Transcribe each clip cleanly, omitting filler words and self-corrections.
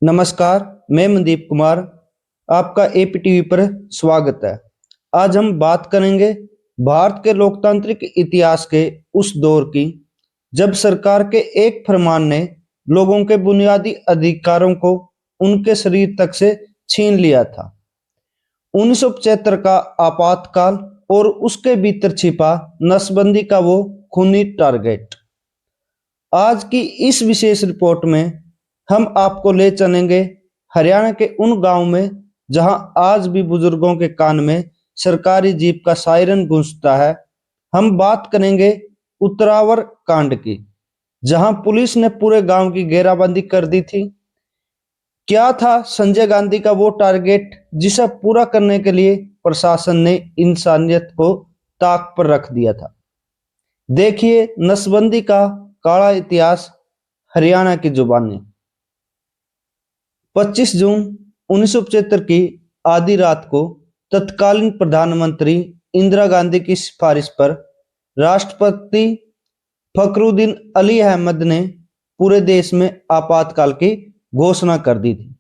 नमस्कार, मैं मनदीप कुमार। आपका एपीटीवी पर स्वागत है। आज हम बात करेंगे भारत के लोकतांत्रिक इतिहास के उस दौर की जब सरकार के एक फरमान ने लोगों के बुनियादी अधिकारों को उनके शरीर तक से छीन लिया था। 1975 का आपातकाल और उसके भीतर छिपा नसबंदी का वो खूनी टारगेट। आज की इस विशेष रिपोर्ट में हम आपको ले चलेंगे हरियाणा के उन गांव में जहां आज भी बुजुर्गों के कान में सरकारी जीप का सायरन गूंजता है। हम बात करेंगे उत्तरावर कांड की, जहां पुलिस ने पूरे गांव की घेराबंदी कर दी थी। क्या था संजय गांधी का वो टारगेट जिसे पूरा करने के लिए प्रशासन ने इंसानियत को ताक पर रख दिया था। देखिए नसबंदी का काला इतिहास हरियाणा की जुबानी। 25 जून 1975 की आधी रात को तत्कालीन प्रधानमंत्री इंदिरा गांधी की सिफारिश पर राष्ट्रपति फखरुद्दीन अली अहमद ने पूरे देश में आपातकाल की घोषणा कर दी थी।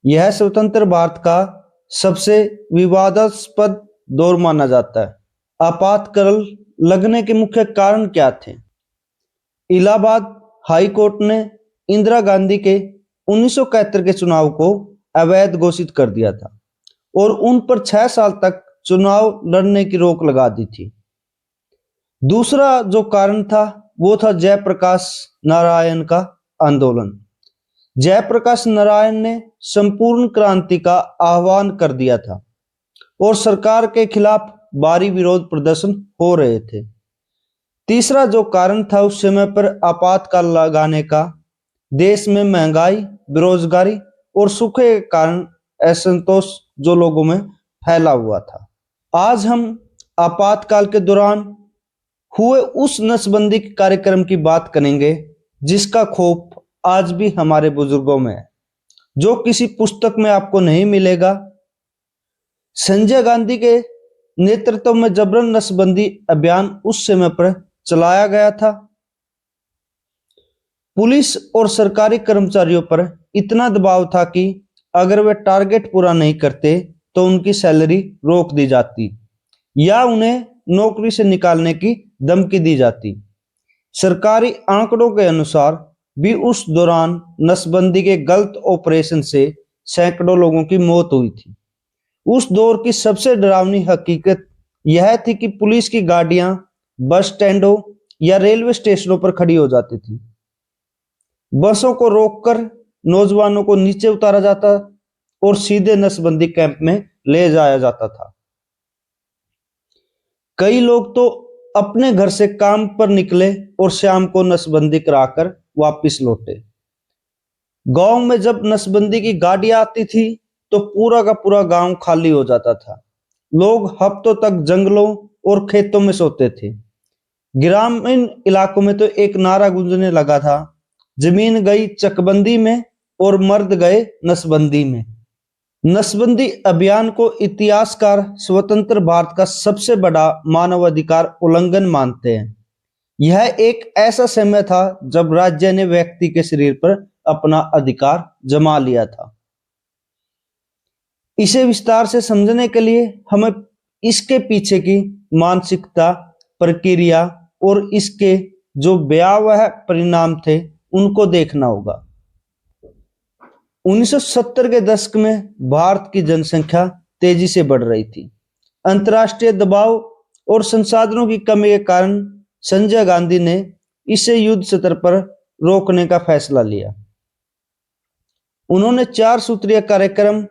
यह स्वतंत्र भारत का सबसे विवादास्पद दौर माना जाता है। आपातकाल लगने के मुख्य कारण क्या थे? इलाहाबाद हाई कोर्ट ने इंदिरा गांधी के 1971 के चुनाव को अवैध घोषित कर दिया था और उन पर 6 साल तक चुनाव लड़ने की रोक लगा दी थी। दूसरा जो कारण था वो था जयप्रकाश नारायण का आंदोलन। जयप्रकाश नारायण ने संपूर्ण क्रांति का आह्वान कर दिया था और सरकार के खिलाफ भारी विरोध प्रदर्शन हो रहे थे। तीसरा जो कारण था उस समय पर आपातकाल लगाने का, देश में महंगाई, बेरोजगारी और सूखे के कारण असंतोष जो लोगों में फैला हुआ था। आज हम आपातकाल के दौरान हुए उस नसबंदी के कार्यक्रम की बात करेंगे जिसका खौफ आज भी हमारे बुजुर्गों में है, जो किसी पुस्तक में आपको नहीं मिलेगा। संजय गांधी के नेतृत्व में जबरन नसबंदी अभियान उस समय पर चलाया गया था। पुलिस और सरकारी कर्मचारियों पर इतना दबाव था कि अगर वे टारगेट पूरा नहीं करते तो उनकी सैलरी रोक दी जाती या उन्हें नौकरी से निकालने की धमकी दी जाती। सरकारी आंकड़ों के अनुसार भी उस दौरान नसबंदी के गलत ऑपरेशन से सैकड़ों लोगों की मौत हुई थी। उस दौर की सबसे डरावनी हकीकत यह थी कि पुलिस की गाड़ियां बस स्टैंडों या रेलवे स्टेशनों पर खड़ी हो जाती थी। बसों को रोककर नौजवानों को नीचे उतारा जाता और सीधे नसबंदी कैंप में ले जाया जाता था। कई लोग तो अपने घर से काम पर निकले और शाम को नसबंदी कराकर वापस लौटे। गांव में जब नसबंदी की गाड़ी आती थी तो पूरा का पूरा गांव खाली हो जाता था। लोग हफ्तों तक जंगलों और खेतों में सोते थे। ग्रामीण इलाकों में तो एक नारा गूंजने लगा था, जमीन गई चकबंदी में और मर्द गए नसबंदी में। नसबंदी अभियान को इतिहासकार स्वतंत्र भारत का सबसे बड़ा मानवाधिकार उल्लंघन मानते हैं। यह एक ऐसा समय था जब राज्य ने व्यक्ति के शरीर पर अपना अधिकार जमा लिया था। इसे विस्तार से समझने के लिए हमें इसके पीछे की मानसिकता, प्रक्रिया और इसके जो भयावह परिणाम थे उनको देखना होगा। 1970 के दशक में भारत की जनसंख्या तेजी से बढ़ रही थी। अंतर्राष्ट्रीय दबाव और संसाधनों की कमी के कारण संजय गांधी ने इसे युद्ध स्तर पर रोकने का फैसला लिया। उन्होंने 4 सूत्रीय कार्यक्रम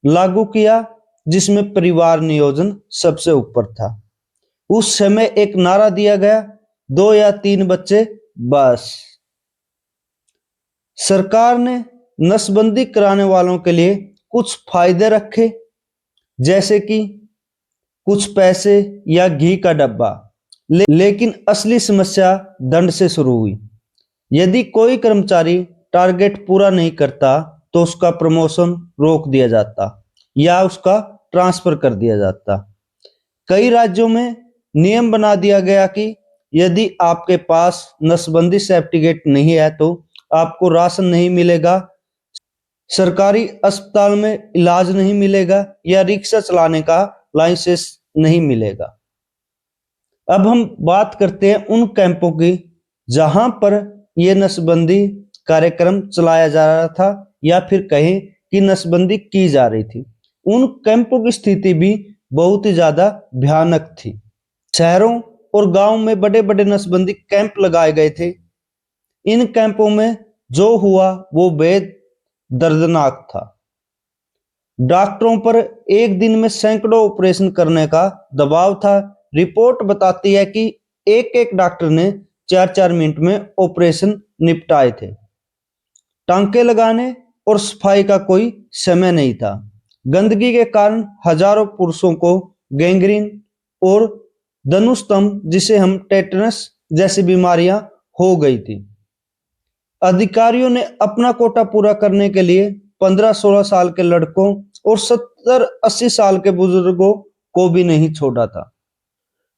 लागू किया जिसमें परिवार नियोजन सबसे ऊपर था। उस समय एक नारा दिया गया, 2 या 3 बच्चे बस। सरकार ने नसबंदी कराने वालों के लिए कुछ फायदे रखे, जैसे कि कुछ पैसे या घी का डब्बा। लेकिन असली समस्या दंड से शुरू हुई। यदि कोई कर्मचारी टारगेट पूरा नहीं करता तो उसका प्रमोशन रोक दिया जाता या उसका ट्रांसफर कर दिया जाता। कई राज्यों में नियम बना दिया गया कि यदि आपके पास नसबंदी सर्टिफिकेट नहीं है तो आपको राशन नहीं मिलेगा, सरकारी अस्पताल में इलाज नहीं मिलेगा या रिक्शा चलाने का लाइसेंस नहीं मिलेगा। अब हम बात करते हैं उन कैंपों की जहां पर यह नसबंदी कार्यक्रम चलाया जा रहा था या फिर कहें कि नसबंदी की जा रही थी। उन कैंपों की स्थिति भी बहुत ही ज्यादा भयानक थी। शहरों और गांव में बड़े बड़े नसबंदी कैंप लगाए गए थे। इन कैंपों में जो हुआ वो बेहद दर्दनाक था। डॉक्टरों पर एक दिन में सैकड़ों ऑपरेशन करने का दबाव था। रिपोर्ट बताती है कि एक एक डॉक्टर ने 4-4 मिनट में ऑपरेशन निपटाए थे। टांके लगाने और सफाई का कोई समय नहीं था। गंदगी के कारण हजारों पुरुषों को गैंग्रीन और धनुस्तंभ, जिसे हम टेटनस जैसी बीमारियां हो गई थी। अधिकारियों ने अपना कोटा पूरा करने के लिए 15-16 साल के लड़कों और 70-80 साल के बुजुर्गों को भी नहीं छोड़ा था।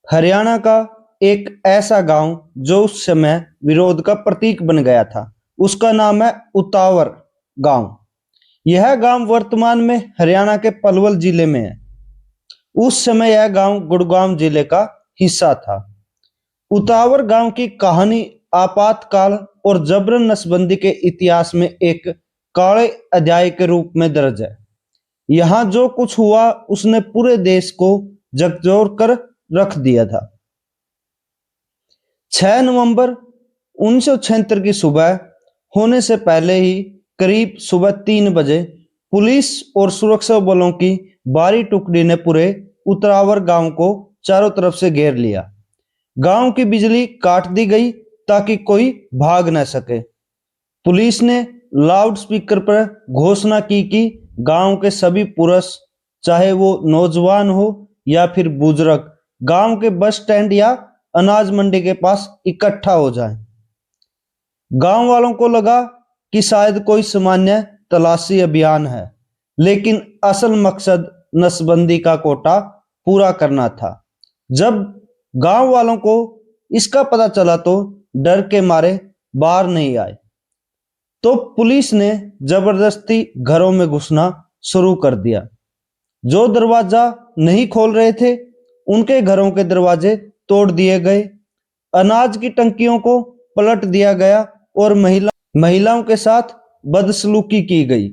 हरियाणा का एक ऐसा गांव जो उस समय विरोध का प्रतीक बन गया था, उसका नाम है उतावर गांव। यह गांव वर्तमान में हरियाणा के पलवल जिले में है। उस समय यह गांव गुड़गांव जिले का हिस्सा था। उतावर गांव की कहानी आपातकाल और जबरन नसबंदी के इतिहास में एक काले अध्याय के रूप में दर्ज है। यहां जो कुछ हुआ उसने पूरे देश को झकझोर कर रख दिया था। 6 नवंबर 1976 की सुबह होने से पहले ही करीब सुबह 3 बजे पुलिस और सुरक्षा बलों की भारी टुकड़ी ने पूरे उतरावर गांव को चारों तरफ से घेर लिया। गांव की बिजली काट दी गई ताकि कोई भाग न सके। पुलिस ने लाउड स्पीकर पर घोषणा की कि गांव के सभी पुरुष, चाहे वो नौजवान हो या फिर बुजुर्ग, गांव के बस स्टैंड या अनाज मंडी के पास इकट्ठा हो जाएं। गांव वालों को लगा कि शायद कोई सामान्य तलाशी अभियान है, लेकिन असल मकसद नसबंदी का कोटा पूरा करना था। जब गांव वालों को इसका पता चला तो डर के मारे बाहर नहीं आए। तो पुलिस ने जबरदस्ती घरों में घुसना शुरू कर दिया। जो दरवाजा नहीं खोल रहे थे उनके घरों के दरवाजे तोड़ दिए गए, अनाज की टंकियों को पलट दिया गया और महिलाओं के साथ बदसलूकी की गई।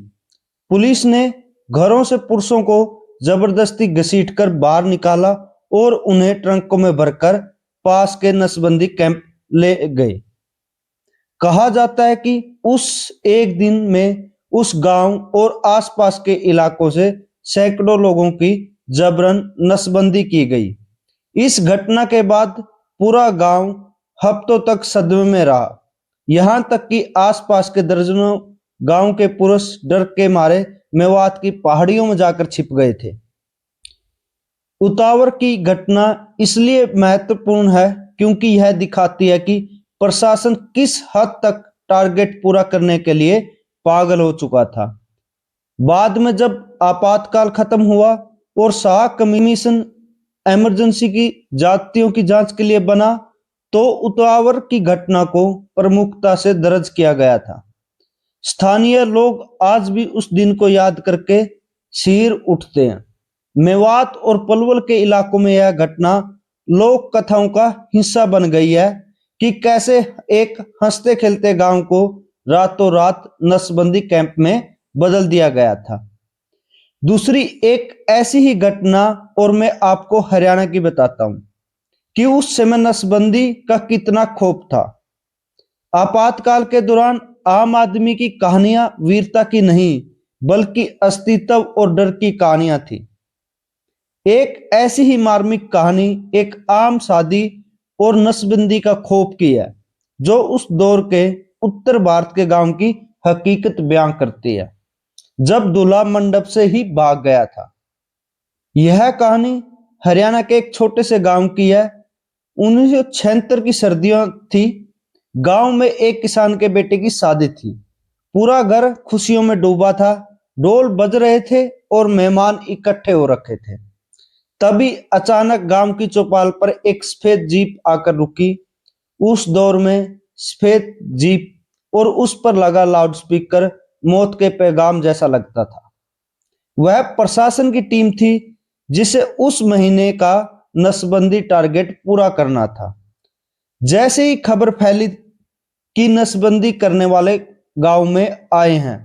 पुलिस ने घरों से पुरुषों को जबरदस्ती घसीटकर बाहर निकाला और उन्हें ट्रंकों में भरकर पास के नसबंदी कैंप ले गए। कहा जाता है कि उस एक दिन में उस गांव और आसपास के इलाकों से सैकड़ों लोगों की जबरन नसबंदी की गई। इस घटना के बाद पूरा गांव हफ्तों तक सदमे में रहा। यहां तक कि आसपास के दर्जनों गांव के पुरुष डर के मारे मेवात की पहाड़ियों में जाकर छिप गए थे। उतावर की घटना इसलिए महत्वपूर्ण है क्योंकि यह दिखाती है कि प्रशासन किस हद तक टारगेट पूरा करने के लिए पागल हो चुका था। बाद में जब आपातकाल खत्म हुआ और शाह कमीशन इमरजेंसी की जातियों की जांच के लिए बना, तो उतावर की घटना को प्रमुखता से दर्ज किया गया था। स्थानीय लोग आज भी उस दिन को याद करके चीर उठते हैं। मेवात और पलवल के इलाकों में यह घटना लोक कथाओं का हिस्सा बन गई है कि कैसे एक हंसते खेलते गांव को रातों रात नसबंदी कैंप में बदल दिया गया था। दूसरी एक ऐसी ही घटना और मैं आपको हरियाणा की बताता हूं कि उस समय नसबंदी का कितना खौफ था। आपातकाल के दौरान आम आदमी की कहानियां वीरता की नहीं बल्कि अस्तित्व और डर की कहानियां थी। एक ऐसी ही मार्मिक कहानी एक आम शादी और नसबंदी का खौफ की है, जो उस दौर के उत्तर भारत के गांव की हकीकत बयां करती है, जब दूल्हा मंडप से ही भाग गया था। यह कहानी हरियाणा के एक छोटे से गांव की है। 1976 की सर्दियां थी। गांव में एक किसान के बेटे की शादी थी। पूरा घर खुशियों में डूबा था। ढोल बज रहे थे और मेहमान इकट्ठे हो रखे थे। तभी अचानक गांव की चौपाल पर एक सफेद जीप आकर रुकी। उस दौर में सफेद जीप और उस पर लगा लाउडस्पीकर मौत के पैगाम जैसा लगता था। वह प्रशासन की टीम थी जिसे उस महीने का नसबंदी टारगेट पूरा करना था। जैसे ही खबर फैली कि नसबंदी करने वाले गांव में आए हैं,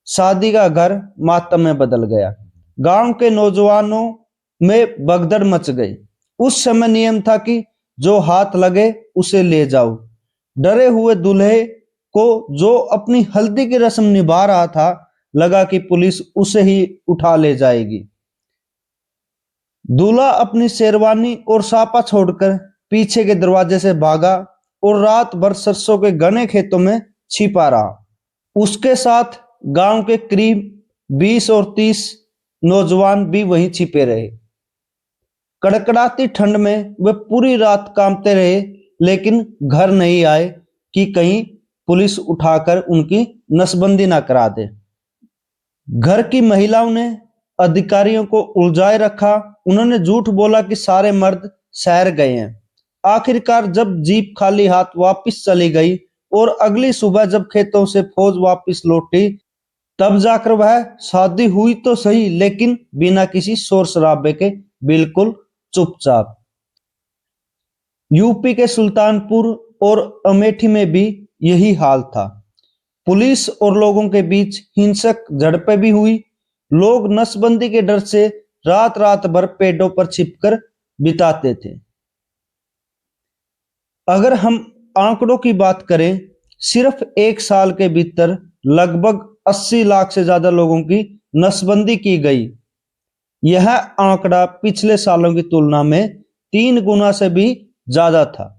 शादी का घर मातम में बदल गया। गांव के नौजवानों में भगदड़ मच गई। उस समय नियम था कि जो हाथ लगे उसे ले जाओ। डरे हुए दूल्हे को, जो अपनी हल्दी की रस्म निभा रहा था, लगा कि पुलिस उसे ही उठा ले जाएगी। दूल्हा अपनी शेरवानी और सापा छोड़कर पीछे के दरवाजे से भागा और रात भर सरसों के घने खेतों में छिपा रहा। उसके साथ गांव के करीब 20 और 30 नौजवान भी वहीं छिपे रहे। कड़कड़ाती ठंड में वे पूरी रात कांपते रहे, लेकिन घर नहीं आए कि कहीं पुलिस उठाकर उनकी नसबंदी ना करा दे। घर की महिलाओं ने अधिकारियों को उलझाए रखा। उन्होंने झूठ बोला कि सारे मर्द शहर गए हैं। आखिरकार जब जीप खाली हाथ वापस चली गई और अगली सुबह जब खेतों से फौज वापस लौटी, तब जाकर वह शादी हुई तो सही, लेकिन बिना किसी शोर शराबे के, बिल्कुल चुपचाप। यूपी के सुल्तानपुर और अमेठी में भी यही हाल था। पुलिस और लोगों के बीच हिंसक झड़पें भी हुई। लोग नसबंदी के डर से रात रात भर पेड़ों पर छिपकर बिताते थे। अगर हम आंकड़ों की बात करें, सिर्फ 1 साल के भीतर लगभग 80 लाख से ज्यादा लोगों की नसबंदी की गई। यह आंकड़ा पिछले सालों की तुलना में 3 गुना से भी ज्यादा था।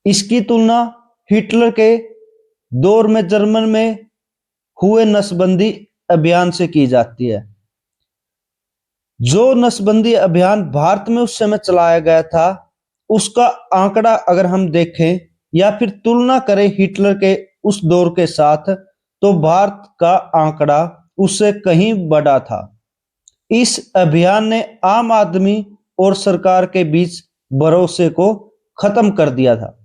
इसकी तुलना हिटलर के दौर में जर्मन में हुए नसबंदी अभियान से की जाती है। जो नसबंदी अभियान भारत में उस समय चलाया गया था, उसका आंकड़ा अगर हम देखें या फिर तुलना करें हिटलर के उस दौर के साथ, तो भारत का आंकड़ा उससे कहीं बड़ा था। इस अभियान ने आम आदमी और सरकार के बीच भरोसे को खत्म कर दिया था।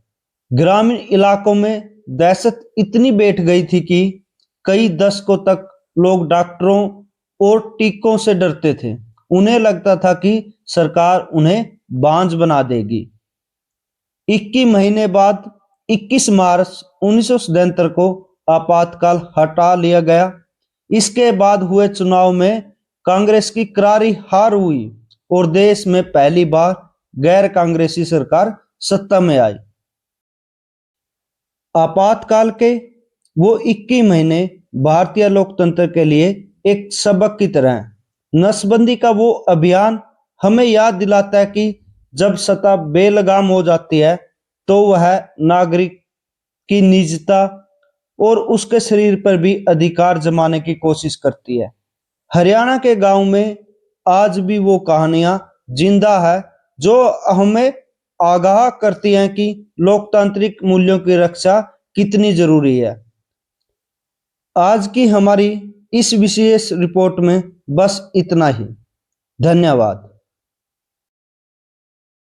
ग्रामीण इलाकों में दहशत इतनी बैठ गई थी कि कई दशकों तक लोग डॉक्टरों और टीकों से डरते थे। उन्हें लगता था कि सरकार उन्हें बांझ बना देगी। 21 महीने बाद 21 मार्च 1977 को आपातकाल हटा लिया गया। इसके बाद हुए चुनाव में कांग्रेस की करारी हार हुई और देश में पहली बार गैर कांग्रेसी सरकार सत्ता में आई। आपातकाल के वो 21 महीने भारतीय लोकतंत्र के लिए एक सबक की तरह है। नसबंदी का वो अभियान हमें याद दिलाता है कि जब सत्ता बेलगाम हो जाती है, तो वह नागरिक की निजता और उसके शरीर पर भी अधिकार जमाने की कोशिश करती है। हरियाणा के गांव में आज भी वो कहानियां जिंदा है, जो हमें आगाह करती हैं कि लोकतांत्रिक मूल्यों की रक्षा कितनी जरूरी है। आज की हमारी इस विशेष रिपोर्ट में बस इतना ही। धन्यवाद।